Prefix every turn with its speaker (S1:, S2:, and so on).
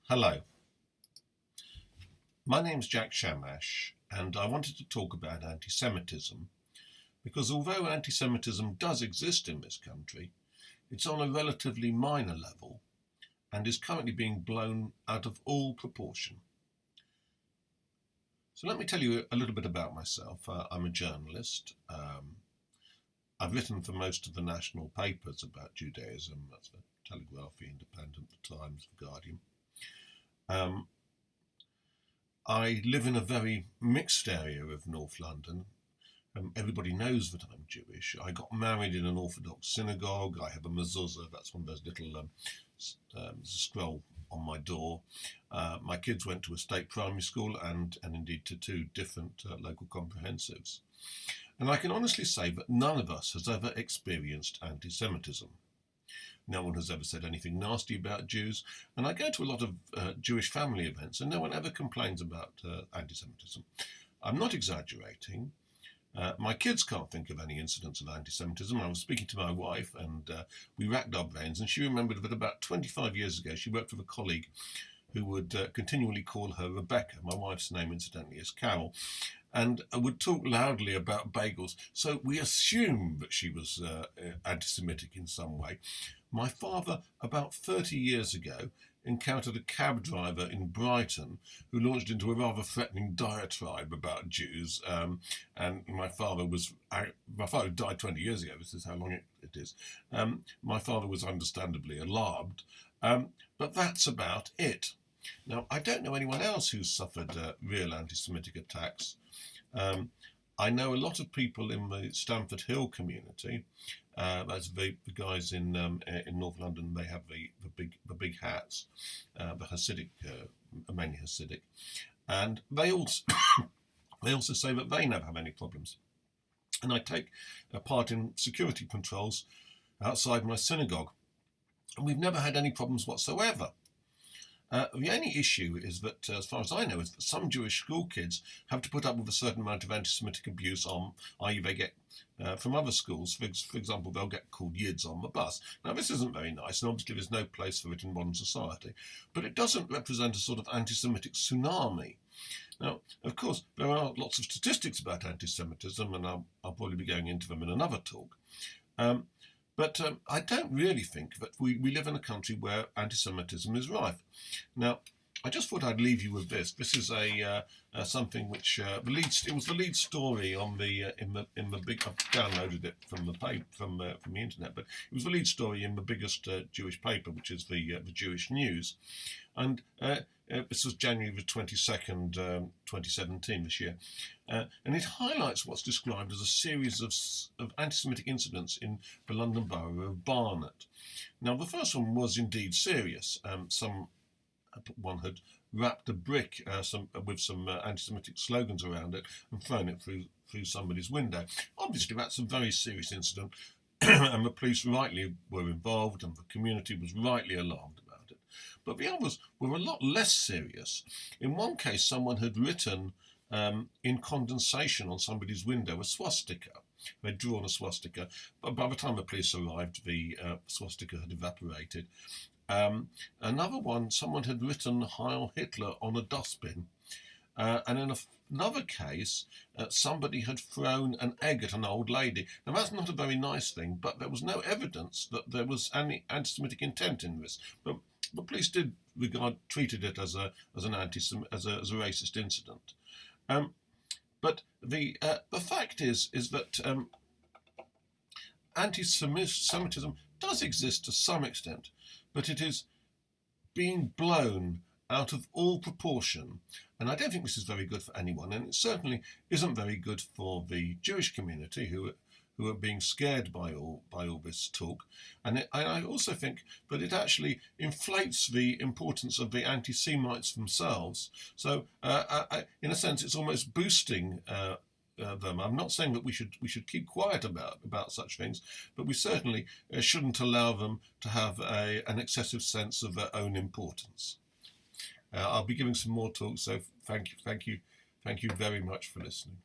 S1: Hello, my name's Jack Shamash, and I wanted to talk about anti-Semitism because although anti-Semitism does exist in this country, it's on a relatively minor level and is currently being blown out of all proportion. So let me tell you a little bit about myself. I'm a journalist. I've written for most of the national papers about Judaism. That's the Telegraph, the Independent, the Times, the Guardian. I live in a very mixed area of North London. Everybody knows that I'm Jewish. I got married in an Orthodox synagogue. I have a mezuzah. That's one of those little scroll on my door. My kids went to a state primary school and indeed to two different local comprehensives. And I can honestly say that none of us has ever experienced anti-Semitism. No one has ever said anything nasty about Jews, and I go to a lot of Jewish family events, and no one ever complains about anti-Semitism. I'm not exaggerating. My kids can't think of any incidents of anti-Semitism. I was speaking to my wife, and we racked our brains, and she remembered that about 25 years ago, she worked with a colleague who would continually call her Rebecca. My wife's name, incidentally, is Carol, and would talk loudly about bagels. So we assume that she was anti-Semitic in some way. My father, about 30 years ago, encountered a cab driver in Brighton who launched into a rather threatening diatribe about Jews. And my father died 20 years ago. This is how long it is. My father was understandably alarmed. But that's about it. Now, I don't know anyone else who's suffered real anti-Semitic attacks. I know a lot of people in the Stamford Hill community. That's the guys in North London. They have the big hats, the Hasidic, mainly Hasidic, and they also they also say that they never have any problems. And I take part in security patrols outside my synagogue, and we've never had any problems whatsoever. The only issue is that, as far as I know, is that some Jewish school kids have to put up with a certain amount of anti-Semitic abuse i.e. they get from other schools. For example, they'll get called yids on the bus. Now, this isn't very nice, and obviously there's no place for it in modern society, but it doesn't represent a sort of anti-Semitic tsunami. Now, of course, there are lots of statistics about anti-Semitism, and I'll probably be going into them in another talk. But I don't really think that we live in a country where anti-Semitism is rife. Now, I just thought I'd leave you with this. This is something which it was the lead story on in the big. I've downloaded it from the internet, but it was the lead story in the biggest Jewish paper, which is the Jewish News, and this was January the 22nd, 2017, this year, and it highlights what's described as a series of anti-Semitic incidents in the London borough of Barnet. Now, the first one was indeed serious. One had wrapped a brick with some anti-Semitic slogans around it and thrown it through somebody's window. Obviously, that's a very serious incident, and the police rightly were involved, and the community was rightly alarmed about it. But the others were a lot less serious. In one case, someone had written in condensation on somebody's window a swastika. They'd drawn a swastika, but by the time the police arrived, the swastika had evaporated. Another one, someone had written Heil Hitler on a dustbin. And in another case, somebody had thrown an egg at an old lady. Now, that's not a very nice thing, but there was no evidence that there was any anti-Semitic intent in this. But the police did treated it as a racist incident. But the fact is that anti-Semitism does exist to some extent, but it is being blown out of all proportion, and I don't think this is very good for anyone, and it certainly isn't very good for the Jewish community who are being scared by all this talk, and I also think that it actually inflates the importance of the anti-Semites themselves. So, in a sense, it's almost boosting them. I'm not saying that we should keep quiet about such things, but we certainly shouldn't allow them to have an excessive sense of their own importance. I'll be giving some more talks, so thank you very much for listening.